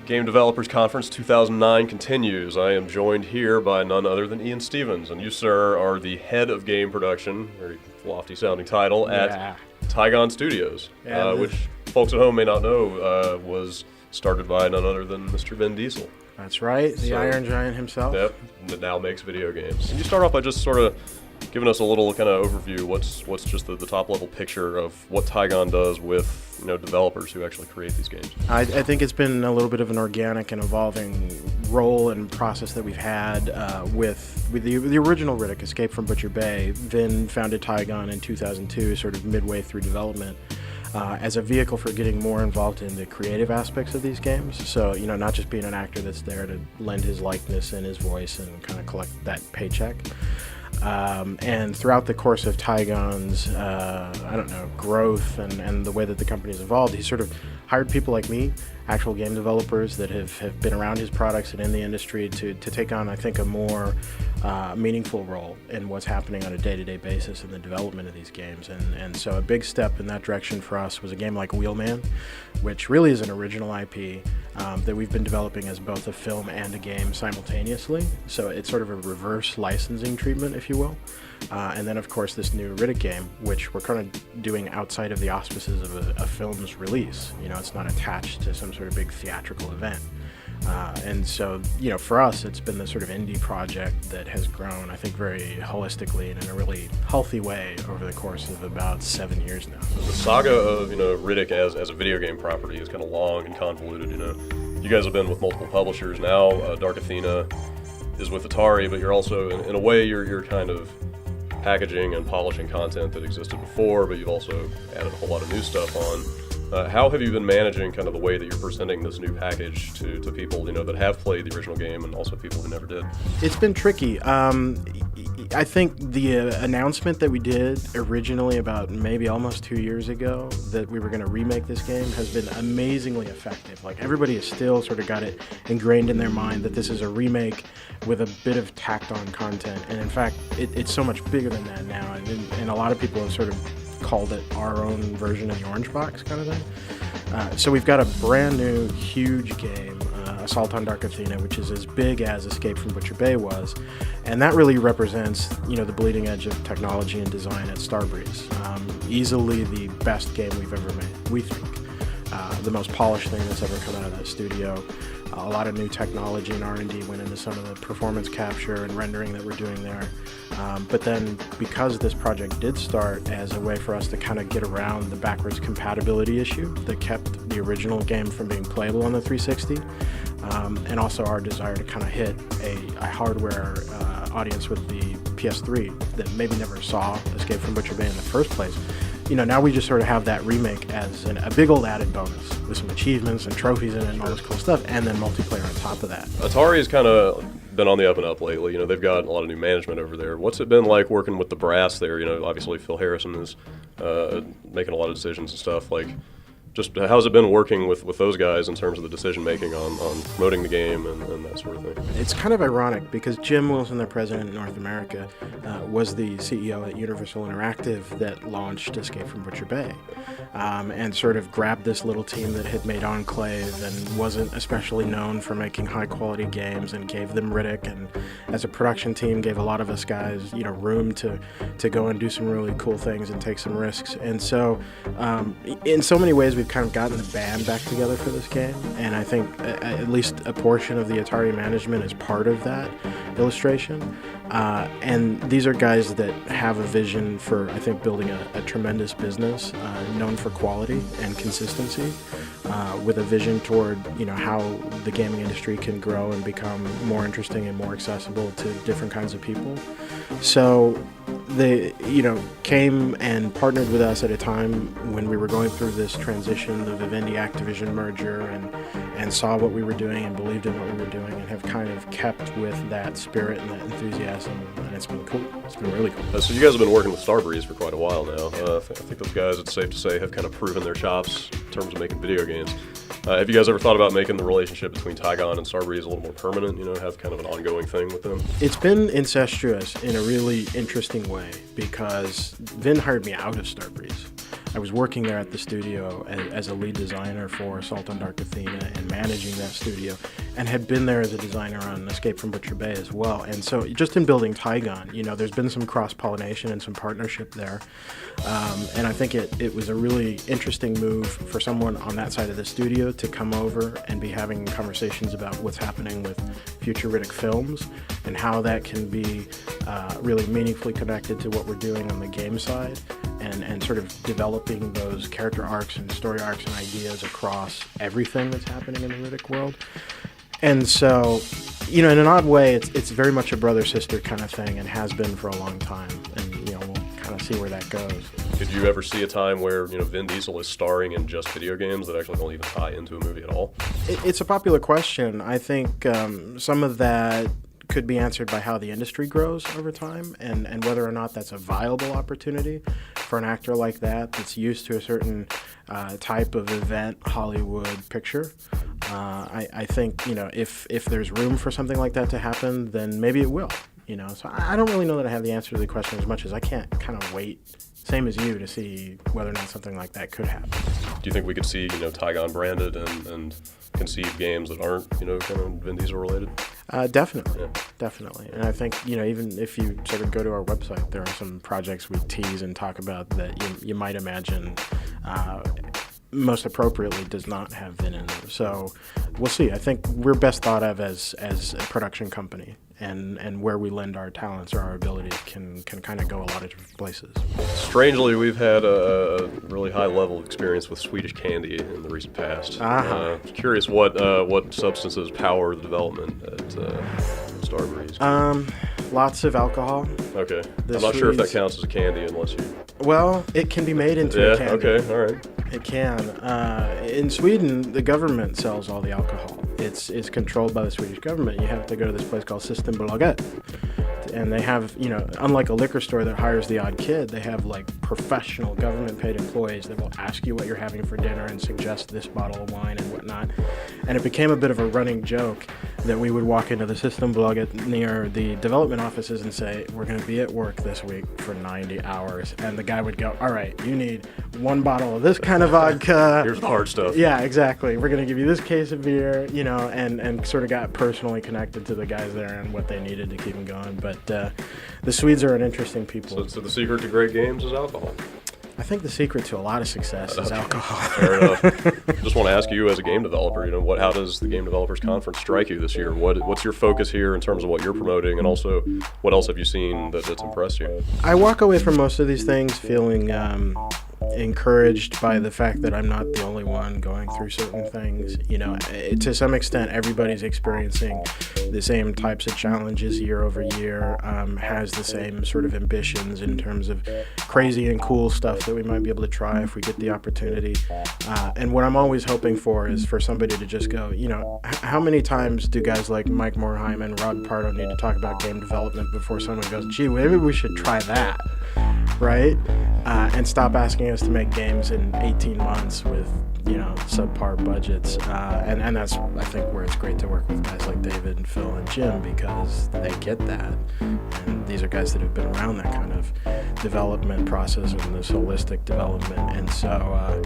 Game Developers Conference 2009 continues. I am joined here by none other than Ian Stevens, and you, sir, are the head of game production, very lofty-sounding title, at Tigon Studios, which folks at home may not know was started by none other than Mr. Vin Diesel. That's right, the Iron Giant himself. Yep, that now makes video games. Can you start off by just sort of giving us a little kind of overview? What's just the top-level picture of what Tigon does with developers who actually create these games? I think it's been a little bit of an organic and evolving role and process that we've had with the original Riddick, Escape from Butcher Bay. Vin founded Tigon in 2002, sort of midway through development, as a vehicle for getting more involved in the creative aspects of these games. So, not just being an actor that's there to lend his likeness and his voice and kind of collect that paycheck. And throughout the course of Tigon's, growth and the way that the company's evolved, he sort of hired people like me, actual game developers that have been around his products and in the industry to take on, I think, a more meaningful role in what's happening on a day-to-day basis in the development of these games. And so a big step in that direction for us was a game like Wheelman, which really is an original IP that we've been developing as both a film and a game simultaneously. So it's sort of a reverse licensing treatment, if you will. And then, of course, this new Riddick game, which we're kind of doing outside of the auspices of a film's release. It's not attached to some sort of big theatrical event. And so, for us, it's been this sort of indie project that has grown, I think, very holistically and in a really healthy way over the course of about 7 years now. The saga of, Riddick as a video game property is kind of long and convoluted, You guys have been with multiple publishers now. Dark Athena is with Atari, but you're also, in a way, you're kind of packaging and polishing content that existed before, but you've also added a whole lot of new stuff on. How have you been managing kind of the way that you're presenting this new package to people, that have played the original game and also people who never did? It's been tricky. I think the announcement that we did originally about maybe almost 2 years ago that we were going to remake this game has been amazingly effective. Like, everybody has still sort of got it ingrained in their mind that this is a remake with a bit of tacked on content. And in fact, it's so much bigger than that now. And a lot of people have sort of called it our own version of the Orange Box kind of thing. So we've got a brand new, huge game, Assault on Dark Athena, which is as big as Escape from Butcher Bay was. And that really represents, the bleeding edge of technology and design at Starbreeze. Easily the best game we've ever made, we think. The most polished thing that's ever come out of that studio. A lot of new technology and R&D went into some of the performance capture and rendering that we're doing there. But then, because this project did start as a way for us to kind of get around the backwards compatibility issue that kept the original game from being playable on the 360, and also our desire to kind of hit a hardware audience with the PS3 that maybe never saw Escape from Butcher Bay in the first place, now we just sort of have that remake as a big old added bonus with some achievements and trophies in it and all this cool stuff, and then multiplayer on top of that. Atari has kind of been on the up and up lately. They've got a lot of new management over there. What's it been like working with the brass there? Obviously Phil Harrison is making a lot of decisions and stuff. Like, just how's it been working with those guys in terms of the decision making on promoting the game and that sort of thing? It's kind of ironic because Jim Wilson, the president of North America, was the CEO at Universal Interactive that launched Escape from Butcher Bay, and sort of grabbed this little team that had made Enclave and wasn't especially known for making high quality games and gave them Riddick, and as a production team gave a lot of us guys room to go and do some really cool things and take some risks. And so in so many ways we've kind of gotten the band back together for this game, and I think at least a portion of the Atari management is part of that illustration. And these are guys that have a vision for, I think, building a tremendous business known for quality and consistency, with a vision toward how the gaming industry can grow and become more interesting and more accessible to different kinds of people. So they came and partnered with us at a time when we were going through this transition, the Vivendi Activision merger, and saw what we were doing and believed in what we were doing, and have kind of kept with that spirit and that enthusiasm, and it's been cool. It's been really cool. So you guys have been working with Starbreeze for quite a while now. I think those guys, it's safe to say, have kind of proven their chops in terms of making video games. Have you guys ever thought about making the relationship between Tigon and Starbreeze a little more permanent, have kind of an ongoing thing with them? It's been incestuous in a really interesting way because Vin hired me out of Starbreeze. I was working there at the studio as a lead designer for Assault on Dark Athena and managing that studio, and had been there as a designer on Escape from Butcher Bay as well. And so just in building Tigon, there's been some cross-pollination and some partnership there. And I think it was a really interesting move for someone on that side of the studio to come over and be having conversations about what's happening with future Riddick films and how that can be really meaningfully connected to what we're doing on the game side, and sort of developing those character arcs and story arcs and ideas across everything that's happening in the Riddick world. And so, in an odd way, it's very much a brother-sister kind of thing, and has been for a long time. And, we'll kind of see where that goes. Could you ever see a time where, Vin Diesel is starring in just video games that actually don't even tie into a movie at all? It's a popular question. I think some of that could be answered by how the industry grows over time, and whether or not that's a viable opportunity for an actor like that that's used to a certain type of event Hollywood picture. I think, if there's room for something like that to happen, then maybe it will. So I don't really know that I have the answer to the question as much as I can't kind of wait, same as you, to see whether or not something like that could happen. Do you think we could see, Tigon branded and conceive games that aren't, kind of Vin Diesel related? Definitely. Yeah. Definitely. And I think, even if you sort of go to our website, there are some projects we tease and talk about that you might imagine most appropriately does not have Vin in them. So we'll see. I think we're best thought of as a production company, and where we lend our talents or our abilities can kind of go a lot of different places. Strangely, we've had a really high level of experience with Swedish candy in the recent past. Curious what substances power the development at Starbreeze? Lots of alcohol. Okay. I'm not sure if that counts as a candy unless you... Well, it can be made into a candy. Okay, all right. It can. In Sweden, the government sells all the alcohol. It's controlled by the Swedish government. You have to go to this place called Systembolaget. And they have, unlike a liquor store that hires the odd kid, they have like professional government-paid employees that will ask you what you're having for dinner and suggest this bottle of wine and whatnot. And it became a bit of a running joke that we would walk into the Systembolaget near the development offices and say, we're going to be at work this week for 90 hours. And the guy would go, all right, you need one bottle of this kind of vodka. Here's the hard stuff. Yeah, exactly. We're going to give you this case of beer, and sort of got personally connected to the guys there and what they needed to keep them going. But the Swedes are an interesting people. So the secret to great games is alcohol. I think the secret to a lot of success is alcohol. Fair enough. Just want to ask you, as a game developer, how does the Game Developers Conference strike you this year? What's your focus here in terms of what you're promoting, and also what else have you seen that's impressed you? I walk away from most of these things feeling encouraged by the fact that I'm not the only one going through certain things. To some extent, everybody's experiencing the same types of challenges year over year, has the same sort of ambitions in terms of crazy and cool stuff that we might be able to try if we get the opportunity. And what I'm always hoping for is for somebody to just go, how many times do guys like Mike Morhaime and Rod Pardo need to talk about game development before someone goes, gee, maybe we should try that, right? And stop asking us to make games in 18 months with, subpar budgets. And that's, I think, where it's great to work with guys like David and Phil and Jim, because they get that. And these are guys that have been around that kind of development process and this holistic development. And so,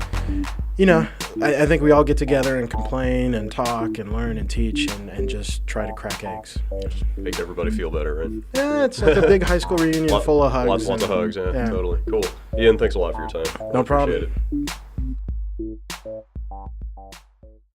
I think we all get together and complain and talk and learn and teach and just try to crack eggs. Just make everybody feel better, right? Yeah, it's like a big high school reunion full of hugs. Lots of hugs, yeah, totally. Cool. Ian, thanks a lot for your time. No problem. Appreciate it.